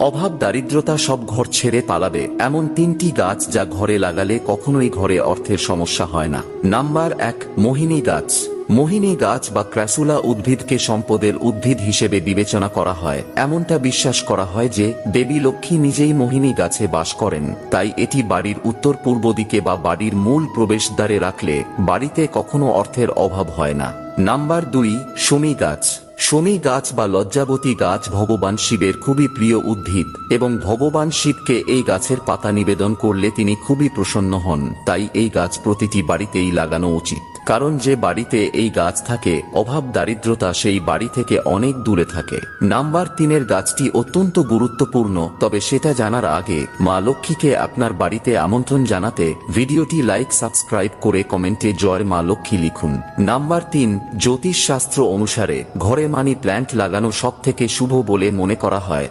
অভাব দারিদ্রতা সব ঘর ছেড়ে পালাবে এমন 3টি গাছ যা ঘরে লাগালে কখনোই ঘরে অর্থের সমস্যা হয় না। নাম্বার 1, মোহিনী গাছ। মোহিনী গাছ বা ক্র্যাসুলা উদ্ভিদকে সম্পদের উদ্ভিদ হিসেবে বিবেচনা করা হয়। এমনটা বিশ্বাস করা হয় যে দেবী লক্ষ্মী নিজেই মোহিনী গাছে বাস করেন, তাই এটি বাড়ির উত্তর পূর্ব দিকে বা বাড়ির মূল প্রবেশদ্বারে রাখলে বাড়িতে কখনো অর্থের অভাব হয় না। নাম্বার 2, শমী গাছ। শমী গাছ বা লজ্জাবতী গাছ ভগবান শিবের খুবই প্রিয় উদ্ভিদ এবং ভগবান শিবকে এই গাছের পাতা নিবেদন করলে তিনি খুবই প্রসন্ন হন। তাই এই গাছ প্রতিটি বাড়িতেই লাগানো উচিত, কারণ যে বাড়িতে এই গাছ থাকে অভাব দারিদ্রতা সেই বাড়ি থেকে অনেক দূরে থাকে। নাম্বার 3 গাছটি অত্যন্ত গুরুত্বপূর্ণ, তবে সেটা জানার আগে মা লক্ষ্মীকে আপনার বাড়িতে আমন্ত্রণ জানাতে ভিডিওটি লাইক সাবস্ক্রাইব করে কমেন্টে জয় মা লক্ষ্মী লিখুন। নাম্বার 3, জ্যোতিষ শাস্ত্র অনুসারে ঘরে মানি প্ল্যান্ট লাগানো সবথেকে শুভ বলে মনে করা হয়।